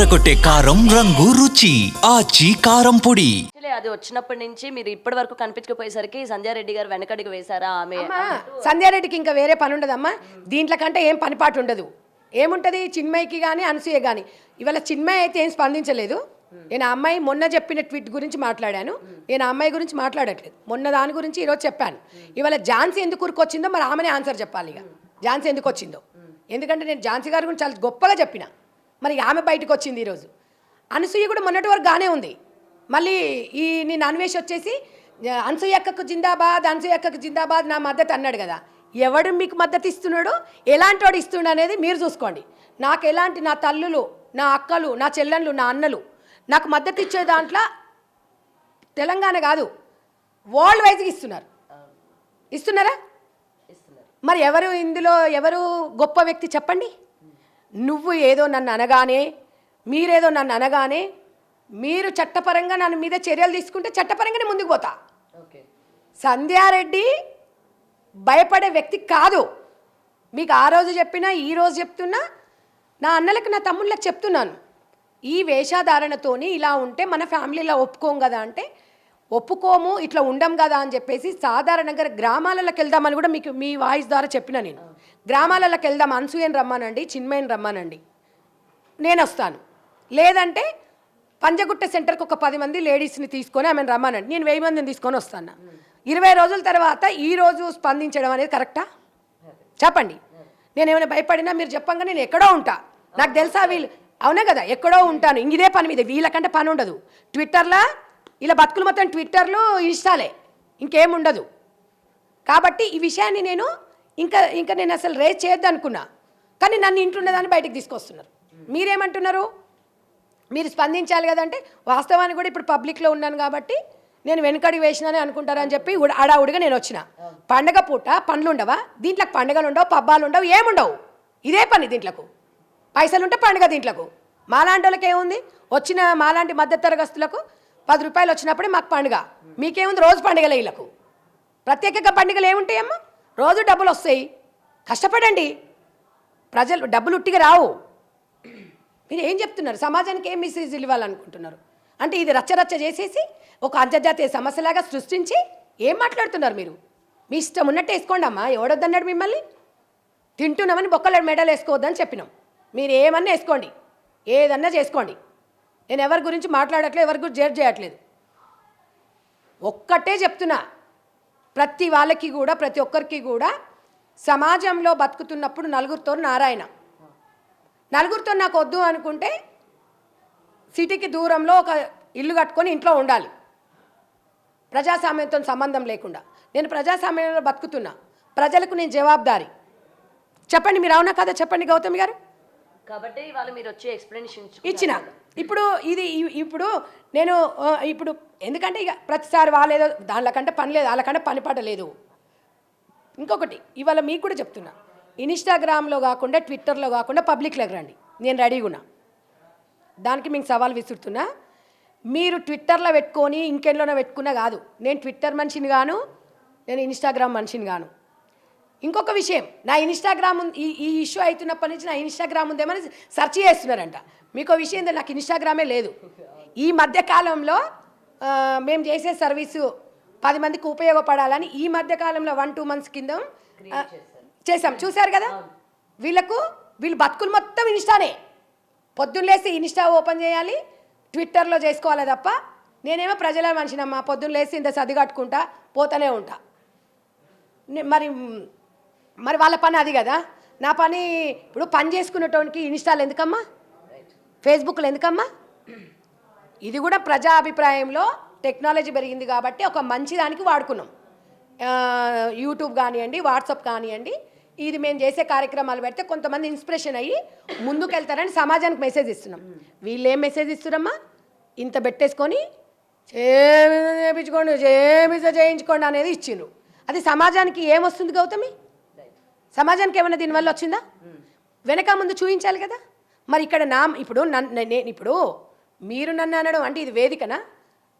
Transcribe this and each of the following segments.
అదరకొట్టే కారం రంగు రుచి ఆచి కారం పొడి. అది వచ్చినప్పటి నుంచి మీరు ఇప్పటి వరకు కనిపించకపోయేసరికి సంధ్యారెడ్డి గారు వెనకడికి వేశారా ఆమె? సంధ్యారెడ్డికి ఇంకా వేరే పని ఉండదమ్మా. దీంట్లో కంటే ఏం పనిపాటు ఉండదు. ఏముంటుంది చిన్మయ్యకి కానీ అనసూయ కానీ. ఇవాళ చిన్మయ్య అయితే ఏం స్పందించలేదు. నేను ఆ అమ్మాయి మొన్న చెప్పిన ట్వీట్ గురించి మాట్లాడాను. నేను ఆ అమ్మాయి గురించి మాట్లాడట్లేదు. మొన్న దాని గురించి ఈరోజు చెప్పాను. ఇవాళ ఝాన్సీ ఎందుకు ఉరికొచ్చిందో మరి ఆమెనే ఆన్సర్ చెప్పాలి. ఇక ఝాన్సీ ఎందుకు వచ్చిందో, ఎందుకంటే నేను ఝాన్సీ గారి గురించి చాలా గొప్పగా చెప్పిన. మరి ఆమె బయటకు వచ్చింది ఈరోజు. అనసూయ కూడా మొన్నటి వరకు గానే ఉంది. మళ్ళీ ఈ నేను అన్వేష్ వచ్చేసి అనసూయ అక్కకు జిందాబాద్, అనసూయ అక్కకు జిందాబాద్, నా మద్దతు అన్నాడు కదా. ఎవడు మీకు మద్దతు ఇస్తున్నాడో, ఎలాంటి వాడు ఇస్తున్నాడు అనేది మీరు చూసుకోండి. నాకు ఎలాంటి నా తల్లులు, నా అక్కలు, నా చెల్లెళ్ళు, నా అన్నలు నాకు మద్దతు ఇచ్చే దాంట్లో తెలంగాణ కాదు వరల్డ్ వైజ్గా ఇస్తున్నారా? మరి ఎవరు ఇందులో ఎవరు గొప్ప వ్యక్తి చెప్పండి. నువ్వు ఏదో నన్ను అనగానే, మీరేదో నన్ను అనగానే, మీరు చట్టపరంగా నన్ను మీద చర్యలు తీసుకుంటే చట్టపరంగానే ముందుకు పోతా. సంధ్యారెడ్డి భయపడే వ్యక్తి కాదు. మీకు ఆ రోజు చెప్పినా, ఈరోజు చెప్తున్నా, నా అన్నలకు నా తమ్ముళ్ళకి చెప్తున్నాను. ఈ వేషధారణతోని ఇలా ఉంటే మన ఫ్యామిలీలో ఒప్పుకోం కదా అంటే, ఒప్పుకోము, ఇట్లా ఉండం కదా అని చెప్పేసి సాధారణంగా గ్రామాలలోకి వెళ్దామని కూడా మీకు మీ వాయిస్ ద్వారా చెప్పిన. నేను గ్రామాలలోకి వెళ్దాం, అనసూయని రమ్మానండి, చిన్మయ్యని రమ్మానండి, నేను వస్తాను. లేదంటే పంజగుట్ట సెంటర్కి ఒక 10 మంది లేడీస్ని తీసుకొని ఆమెను రమ్మానండి, నేను 1000 మందిని తీసుకొని వస్తాను. 20 రోజుల తర్వాత ఈరోజు స్పందించడం అనేది కరెక్టా? చెప్పండి. నేను ఏమైనా భయపడినా మీరు చెప్పంగా నేను ఎక్కడో ఉంటా. నాకు తెలుసా వీళ్ళు, అవునా కదా, ఎక్కడో ఉంటాను. ఇదే పని మీద, వీళ్ళకంటే పని ఉండదు. ట్విట్టర్లో ఇలా బతుకులు మొత్తం ట్విట్టర్లు, ఇన్స్టాలే, ఇంకేముండదు. కాబట్టి ఈ విషయాన్ని నేను ఇంకా నేను అసలు రేజ్ చేయొద్దు అనుకున్నా. కానీ నన్ను ఇంట్లోన్నదాన్ని బయటకు తీసుకొస్తున్నారు. మీరేమంటున్నారు? మీరు స్పందించాలి కదంటే, వాస్తవానికి కూడా ఇప్పుడు పబ్లిక్లో ఉన్నాను కాబట్టి నేను వెనుకడి వేసినానే అనుకుంటారని చెప్పి అడావుడిగా నేను వచ్చిన. పండగ పూట పనులు ఉండవా? దీంట్లోకి పండుగలు ఉండవు, పబ్బాలు ఉండవు, ఏముండవు. ఇదే పని. దీంట్లకు పైసలు ఉంటే పండుగ. దీంట్లకు మాలాంటి వాళ్ళకి ఏముంది? వచ్చిన మాలాంటి మధ్య తరగస్తులకు 10 రూపాయలు వచ్చినప్పుడే మాకు పండుగ. మీకేముంది? రోజు పండుగలే. వీళ్ళకు ప్రత్యేకంగా పండుగలు ఏముంటాయమ్మా? రోజు డబ్బులు వస్తాయి, కష్టపడండి. ప్రజలు డబ్బులు ఉట్టిగా రావు. మీరు ఏం చెప్తున్నారు? సమాజానికి ఏం మెసేజ్లు ఇవ్వాలనుకుంటున్నారు? అంటే ఇది రచ్చరచ్చ చేసేసి ఒక అంతర్జాతీయ సమస్యలాగా సృష్టించి ఏం మాట్లాడుతున్నారు మీరు? మీ ఇష్టం ఉన్నట్టు వేసుకోండి అమ్మా. ఎవడొద్దన్నాడు మిమ్మల్ని? తింటున్నామని బొక్కల మెడలు వేసుకోవద్దని చెప్పినాం. మీరు ఏమన్నా వేసుకోండి, ఏదన్నా చేసుకోండి. నేను ఎవరి గురించి మాట్లాడట్లేదు, ఎవరి గురించి జడ్జ్ చేయట్లేదు. ఒక్కటే చెప్తున్నా, ప్రతి వాళ్ళకి కూడా, ప్రతి ఒక్కరికి కూడా సమాజంలో బతుకుతున్నప్పుడు నలుగురితో నారాయణ. నలుగురితో నాకు వద్దు అనుకుంటే సిటీకి దూరంలో ఒక ఇల్లు కట్టుకొని ఇంట్లో ఉండాలి, ప్రజాస్వామ్యంతో సంబంధం లేకుండా. నేను ప్రజాస్వామ్యంలో బతుకుతున్నా, ప్రజలకు నేను జవాబుదారి. చెప్పండి, మీరు అవునా కదా? చెప్పండి గౌతమి గారు. కాబట్టి వాళ్ళు మీరు వచ్చి ఎక్స్ప్లెనేషన్ ఇచ్చిన. ఇప్పుడు నేను ఇప్పుడు ఎందుకంటే ఇక ప్రతిసారి వాళ్ళేదో దానికంటే పని లేదు, వాళ్ళకంటే పనిపాట లేదు. ఇంకొకటి ఇవాళ మీకు కూడా చెప్తున్నా, ఇన్స్టాగ్రామ్లో కాకుండా, ట్విట్టర్లో కాకుండా పబ్లిక్లోకి రండి. నేను రెడీగా ఉన్నా. దానికి మీకు సవాల్ విసురుతున్నా. మీరు ట్విట్టర్లో పెట్టుకొని ఇంకెల్లోనో పెట్టుకున్నా కాదు. నేను ట్విట్టర్ మనిషిని గాను, నేను ఇన్స్టాగ్రామ్ మనిషిని గాను. ఇంకొక విషయం, నా ఇన్స్టాగ్రామ్ ఈ ఇష్యూ అవుతున్నప్పటి నుంచి నా ఇన్స్టాగ్రామ్ ఉందేమని సెర్చ్ చేస్తున్నారంట. మీకు విషయం ఏంటంటే, నాకు ఇన్స్టాగ్రామే లేదు. ఈ మధ్యకాలంలో మేము చేసే సర్వీసు 10 మందికి ఉపయోగపడాలని ఈ మధ్యకాలంలో 1-2 months కింద చేసాం. చూశారు కదా. వీళ్ళు బతుకులు మొత్తం ఇన్స్టానే. పొద్దున్న లేసి ఇన్స్టా ఓపెన్ చేయాలి, ట్విట్టర్లో చేసుకోవాలి తప్ప. నేనేమో ప్రజల మనిషినమ్మా, పొద్దున్న లేసి ఇంత సర్ది కట్టుకుంటా పోతూనే ఉంటా. మరి వాళ్ళ పని అది కదా. నా పని ఇప్పుడు పని చేసుకునేటోనికి ఇన్స్టాలు ఎందుకమ్మా, ఫేస్బుక్లు ఎందుకమ్మా? ఇది కూడా ప్రజా అభిప్రాయంలో టెక్నాలజీ పెరిగింది కాబట్టి ఒక మంచి దానికి వాడుకున్నాం. యూట్యూబ్ కానివ్వండి, వాట్సాప్ కానివ్వండి, ఇది మేము చేసే కార్యక్రమాలు పెడితే కొంతమంది ఇన్స్పిరేషన్ అయ్యి ముందుకెళ్తారని సమాజానికి మెసేజ్ ఇస్తున్నాం. వీళ్ళు ఏం మెసేజ్ ఇస్తున్నారమ్మా? ఇంత పెట్టేసుకొని చేయించుకోండి, చేయించుకోండి అనేది ఇచ్చిండ్రు. అది సమాజానికి ఏమొస్తుంది గౌతమి? సమాజానికి ఏమైనా దీనివల్ల వచ్చిందా? వెనక ముందు చూపించాలి కదా. మరి ఇక్కడ ఇప్పుడు మీరు నన్ను అనడం అంటే ఇది వేదికనా?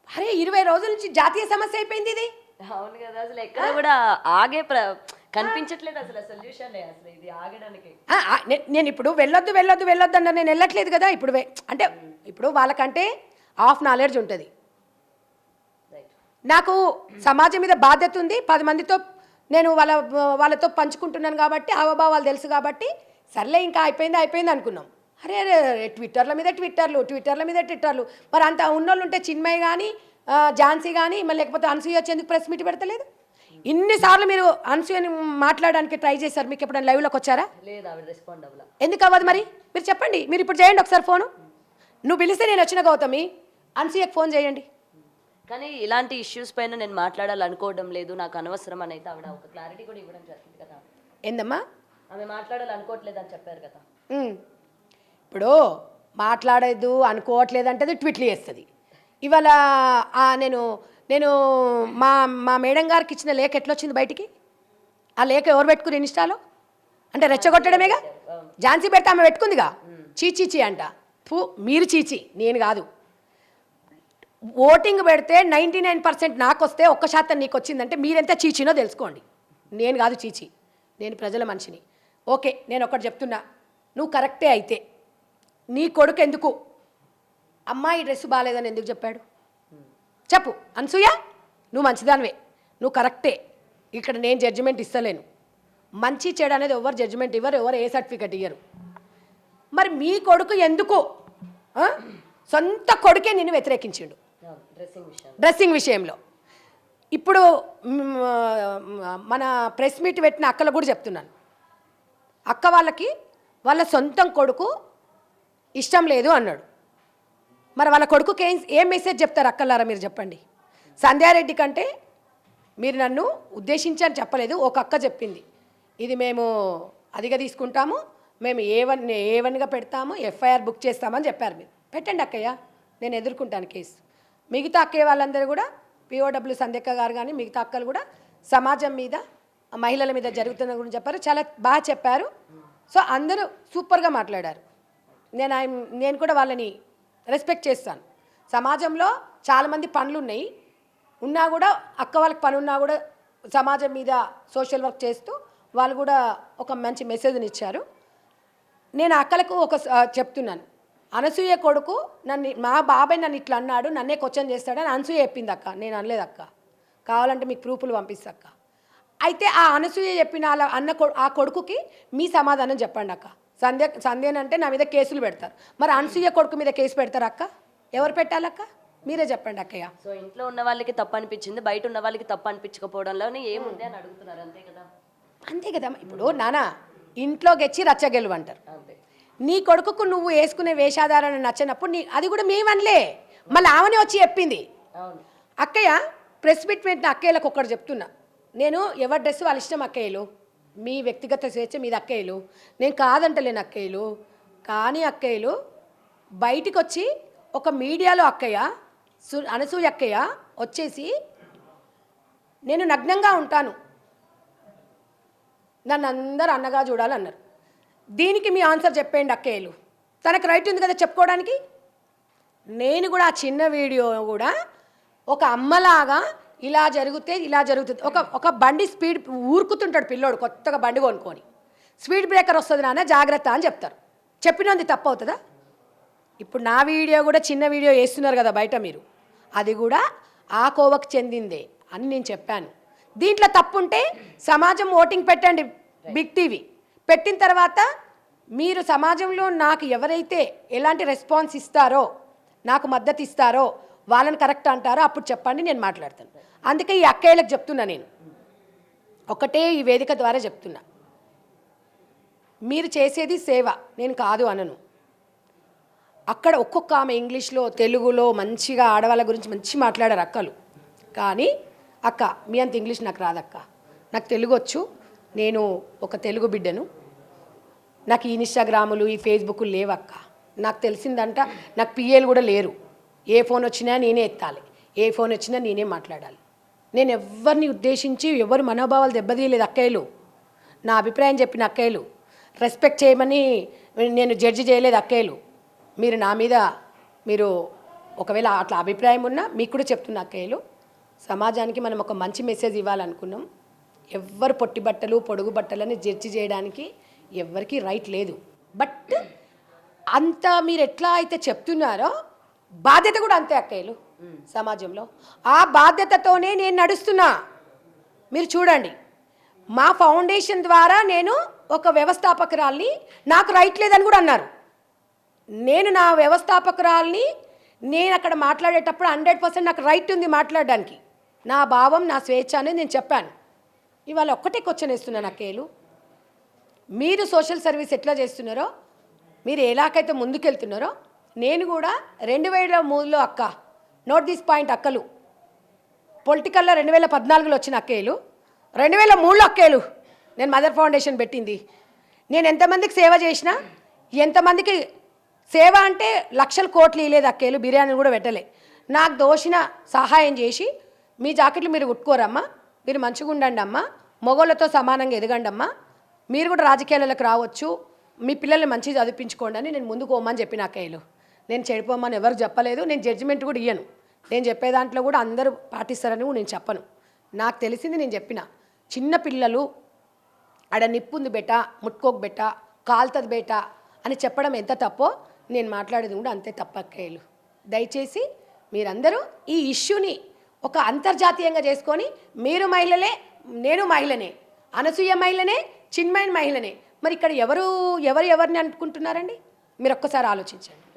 అరే 20 రోజుల నుంచి జాతీయ సమస్య అయిపోయింది ఇది. అవును కదా. అసలు ఎక్కడ కూడా ఆగే కనిపించట్లేదు అసలు సొల్యూషన్ అసలు ఇది ఆగడానికి. నేను ఇప్పుడు వెళ్ళొద్దు వెళ్ళొద్దు వెళ్ళొద్దు అన్న నేను వెళ్ళట్లేదు కదా ఇప్పుడు అంటే ఇప్పుడు వాళ్ళకంటే హాఫ్ నాలెడ్జ్ ఉంటుంది. నాకు సమాజం మీద బాధ్యత ఉంది, 10 మందితో నేను వాళ్ళతో పంచుకుంటున్నాను కాబట్టి హావభావాలు తెలుసు కాబట్టి సర్లే ఇంకా అయిపోయింది అనుకున్నాం. అరే అరే ట్విట్టర్ల మీద ట్విట్టర్లు మరి అంత ఉన్నోళ్ళు ఉంటే చిన్మయ్య కానీ ఝాన్సీ కానీ మళ్ళీ లేకపోతే అనసూయ వచ్చేందుకు ప్రెస్ మీట్ పెడతలేదు. ఇన్నిసార్లు మీరు అనసూయని మాట్లాడడానికి ట్రై చేశారు, మీకు ఎప్పుడైనా లైవ్లోకి వచ్చారా? లేదు, ఆవిడ రెస్పాండ్ అవ్వలా. ఎందుకు అవ్వదు మరి? మీరు చెప్పండి, మీరు ఇప్పుడు చేయండి ఒకసారి ఫోను. నువ్వు పిలిస్తే నేను వచ్చిన గౌతమి అనసూయకు ఫోన్ చేయండి. కానీ ఇలాంటి ఇష్యూస్ పైన నేను మాట్లాడాలనుకోవడం లేదు, నాకు అనవసరం అని అయితే ఆవిడ ఒక క్లారిటీ కూడా ఇవ్వడం జరిగింది కదా. ఏందమ్మా? ఆమె మాట్లాడాలనుకోవట్లేదు అని చెప్పారు కదా. ఇప్పుడు మాట్లాడేదు అనుకోవట్లేదు అంటే అది ట్వీట్లు చేస్తుంది. ఇవాళ నేను మా మేడం గారికి ఇచ్చిన లేఖ ఎట్లొచ్చింది బయటికి? ఆ లేఖ ఎవరు పెట్టుకుని ఇన్స్టాలో? అంటే రెచ్చగొట్టడమేగా. ఝాన్సీ పెడితే ఆమె పెట్టుకుందిగా చీచీచి అంట. మీరు చీచి, నేను కాదు. ఓటింగ్ పెడితే 99% నాకు వస్తే 1% నీకు వచ్చిందంటే మీరెంత చీచినో తెలుసుకోండి. నేను కాదు చీచి, నేను ప్రజల మనిషిని. ఓకే, నేను ఒకటి చెప్తున్నా, నువ్వు కరెక్టే అయితే నీ కొడుకు ఎందుకు అమ్మాయి డ్రెస్ బాగాలేదని ఎందుకు చెప్పాడు? చెప్పు అనసూయ, నువ్వు మంచిదానివే, నువ్వు కరెక్టే. ఇక్కడ నేను జడ్జిమెంట్ ఇస్తలేను. మంచి చెడు అనేది ఎవరు జడ్జిమెంట్ ఇవ్వరు, ఎవరు ఏ సర్టిఫికెట్ ఇయ్యరు. మరి మీ కొడుకు ఎందుకు సొంత కొడుకే నిన్ను వ్యతిరేకించిండు డ్రెస్సింగ్ విషయంలో? ఇప్పుడు మన ప్రెస్ మీట్ పెట్టిన అక్కలు కూడా చెప్తున్నాను, అక్క వాళ్ళ సొంతం కొడుకు ఇష్టం లేదు అన్నాడు. మరి వాళ్ళ కొడుకుకి ఏం మెసేజ్ చెప్తారు అక్కలారా మీరు చెప్పండి. సంధ్యారెడ్డి కంటే మీరు నన్ను ఉద్దేశించని చెప్పలేదు, ఒక అక్క చెప్పింది, ఇది మేము అదిగా తీసుకుంటాము, మేము ఏ1గా పెడతాము, ఎఫ్ఐఆర్ బుక్ చేస్తామని చెప్పారు. మీరు పెట్టండి అక్కయ్య, నేను ఎదుర్కొంటాను కేసు. మిగతా అక్కయ్య వాళ్ళందరూ కూడా పిఓడబ్ల్యూ సంధ్యక్క గారు కానీ మిగతా అక్కలు కూడా సమాజం మీద మహిళల మీద జరుగుతున్న గురించి చెప్పారు, చాలా బాగా చెప్పారు. సో అందరూ సూపర్గా మాట్లాడారు. నేను కూడా వాళ్ళని రెస్పెక్ట్ చేస్తాను. సమాజంలో చాలామంది పనులు ఉన్నా కూడా అక్క వాళ్ళకి పని ఉన్నా కూడా సమాజం మీద సోషల్ వర్క్ చేస్తూ వాళ్ళు కూడా ఒక మంచి మెసేజ్ని ఇచ్చారు. నేను అక్కలకు చెప్తున్నాను, అనసూయ కొడుకు మా బాబాయ్ నన్ను ఇట్లా అన్నాడు, నన్నే క్వశ్చన్ చేస్తాడని అనసూయ చెప్పింది అక్క, నేను అనలేదు అక్క. కావాలంటే మీకు ప్రూఫ్లు పంపిస్తా అక్క. అయితే ఆ అనసూయ చెప్పిన ఆ కొడుకుకి మీ సమాధానం చెప్పండి అక్క. సంధ్యనంటే నా మీద కేసులు పెడతారు, మరి అనసూయ కొడుకు మీద కేసు పెడతారు అక్క? ఎవరు పెట్టాలక్క? మీరే చెప్పండి అక్కయ్య. సో ఇంట్లో ఉన్న వాళ్ళకి తప్పు అనిపించింది, బయట ఉన్న వాళ్ళకి తప్పు అనిపించకపోవడంలోనే ఏముంది అని అడుగుతున్నారు, అంతే కదా? అంతే కదా. ఇప్పుడు నానా ఇంట్లో గెచ్చి రచ్చగెలువు అంటారు. నీ కొడుకుకు నువ్వు వేసుకునే వేషాధారణ నచ్చినప్పుడు అది కూడా మేమనలే, మళ్ళీ ఆమెనే వచ్చి చెప్పింది. అక్కయ్య ప్రెస్ మీట్ పెట్టిన అక్కయ్యలకు ఒక్కటి చెప్తున్నా, నేను ఎవరి డ్రెస్ వాళ్ళ ఇష్టం అక్కయ్యలు, మీ వ్యక్తిగత స్వేచ్ఛ మీది అక్కయ్యలు, నేను కాదంటలేను అక్కయ్యలు. కానీ అక్కయ్యలు బయటికి వచ్చి ఒక మీడియాలో అక్కయ్య అనసూయ అక్కయ్య వచ్చేసి నేను నగ్నంగా ఉంటాను, నన్ను అందరూ అన్నగా చూడాలన్నారు. దీనికి మీ ఆన్సర్ చెప్పేయండి అక్కయ్యలు. తనకు రైట్ ఉంది కదా చెప్పుకోవడానికి. నేను కూడా ఆ చిన్న వీడియో కూడా ఒక అమ్మలాగా ఇలా జరుగుతుంది. ఒక బండి స్పీడ్ ఊరుకుతుంటాడు పిల్లోడు, కొత్తగా బండి కొనుక్కొని, స్పీడ్ బ్రేకర్ వస్తుంది నాన్న జాగ్రత్త అని చెప్తారు. చెప్పినంది తప్పు అవుతుందా? ఇప్పుడు నా వీడియో కూడా చిన్న వీడియో వేస్తున్నారు కదా బయట మీరు, అది కూడా ఆ కోవకు చెందిందే అని నేను చెప్పాను. దీంట్లో తప్పుంటే సమాజం ఓటింగ్ పెట్టండి, బిగ్ టీవీ పెట్టిన తర్వాత మీరు సమాజంలో నాకు ఎవరైతే ఎలాంటి రెస్పాన్స్ ఇస్తారో, నాకు మద్దతు ఇస్తారో, వాళ్ళని కరెక్ట్ అంటారో అప్పుడు చెప్పండి, నేను మాట్లాడతాను. అందుకే ఈ అక్కయ్యలకు చెప్తున్నా, నేను ఒకటే ఈ వేదిక ద్వారా చెప్తున్నా, మీరు చేసేది సేవ, నేను కాదు అనను. అక్కడ ఒక్కొక్క ఆమె ఇంగ్లీష్లో తెలుగులో మంచిగా ఆడవాళ్ళ గురించి మంచి మాట్లాడారు అక్కలు. కానీ అక్క మీ అంత ఇంగ్లీష్ నాకు రాదక్క, నాకు తెలుగు వచ్చు, నేను ఒక తెలుగు బిడ్డను, నాకు ఈ ఇన్స్టాగ్రాములు ఈ ఫేస్బుక్లు లేవక్క, నాకు తెలిసిందంట, నాకు పిఏలు కూడా లేరు, ఏ ఫోన్ వచ్చినా నేనే ఎత్తాలి, ఏ ఫోన్ వచ్చినా నేనే మాట్లాడాలి. నేను ఎవరిని ఉద్దేశించి ఎవరి మనోభావాలు దెబ్బతీయలేదు అక్కయ్యలు, నా అభిప్రాయం చెప్పిన అక్కయ్యలు, రెస్పెక్ట్ చేయమని నేను జడ్జి చేయలేదు అక్కయ్యలు. మీరు నా మీద మీరు ఒకవేళ అట్లా అభిప్రాయం ఉన్నా మీకు కూడా చెప్తున్న అక్కయ్యలు, సమాజానికి మనం ఒక మంచి మెసేజ్ ఇవ్వాలనుకున్నాం, ఎవ్వరు పొట్టి బట్టలు పొడుగు బట్టలని జడ్జి చేయడానికి ఎవ్వరికీ రైట్ లేదు. బట్ అంత మీరు ఎట్లా అయితే చెప్తున్నారో బాధ్యత కూడా అంతే అక్కయ్యలు సమాజంలో. ఆ బాధ్యతతోనే నేను నడుస్తున్నా. మీరు చూడండి, మా ఫౌండేషన్ ద్వారా నేను ఒక వ్యవస్థాపకురాల్ని, నాకు రైట్ లేదని కూడా అన్నారు. నేను నా వ్యవస్థాపకురాల్ని నేను అక్కడ మాట్లాడేటప్పుడు 100% నాకు రైట్ ఉంది మాట్లాడడానికి. నా భావం, నా స్వేచ్ఛ అనేది నేను చెప్పాను. ఇవాళ ఒక్కటే క్వశ్చన్ వేస్తున్నాను అక్కేలు, మీరు సోషల్ సర్వీస్ ఎట్లా చేస్తున్నారో, మీరు ఎలాగైతే ముందుకెళ్తున్నారో, నేను కూడా 2003లో అక్క, నోట్ దిస్ పాయింట్ అక్కలు, పొలిటికల్లో 2014లో వచ్చిన అక్కేలు, 2003లో అక్కేలు నేను మదర్ ఫౌండేషన్ పెట్టింది. నేను ఎంతమందికి సేవ చేసినా, ఎంతమందికి సేవ అంటే లక్షల కోట్లు ఇవ్వలేదు అక్కేలు, బిర్యానీ కూడా పెట్టలే. నాకు దోషిన సహాయం చేసి, మీ జాకెట్లు మీరు కుట్టుకోరమ్మా, మీరు మంచిగా ఉండండి అమ్మా, మొగోళ్ళతో సమానంగా ఎదగండి అమ్మా, మీరు కూడా రాజకీయాలకు రావచ్చు, మీ పిల్లల్ని మంచిగా చదివించుకోండి అని నేను ముందుకు పోమని చెప్పిన అక్కయ్యలు. నేను చెడిపోమని ఎవరు చెప్పలేదు. నేను జడ్జిమెంట్ కూడా ఇయ్యను. నేను చెప్పే దాంట్లో కూడా అందరూ పాటిస్తారని కూడా నేను చెప్పను. నాకు తెలిసింది నేను చెప్పిన. చిన్న పిల్లలు ఆడ నిప్పుంది బెట, ముట్టుకోకు బెట, కాలుతుంది బేట అని చెప్పడం ఎంత తప్పో నేను మాట్లాడేది కూడా అంతే తప్ప అక్కయ్యలు. దయచేసి మీరందరూ ఈ ఇష్యూని ఒక అంతర్జాతీయంగా చేసుకొని, మీరు మహిళలే, నేను మహిళనే, అనసూయ మహిళనే, చిన్మయన్ మహిళనే, మరి ఇక్కడ ఎవరిని అనుకుంటున్నారండి? మీరు ఒక్కసారి ఆలోచించండి.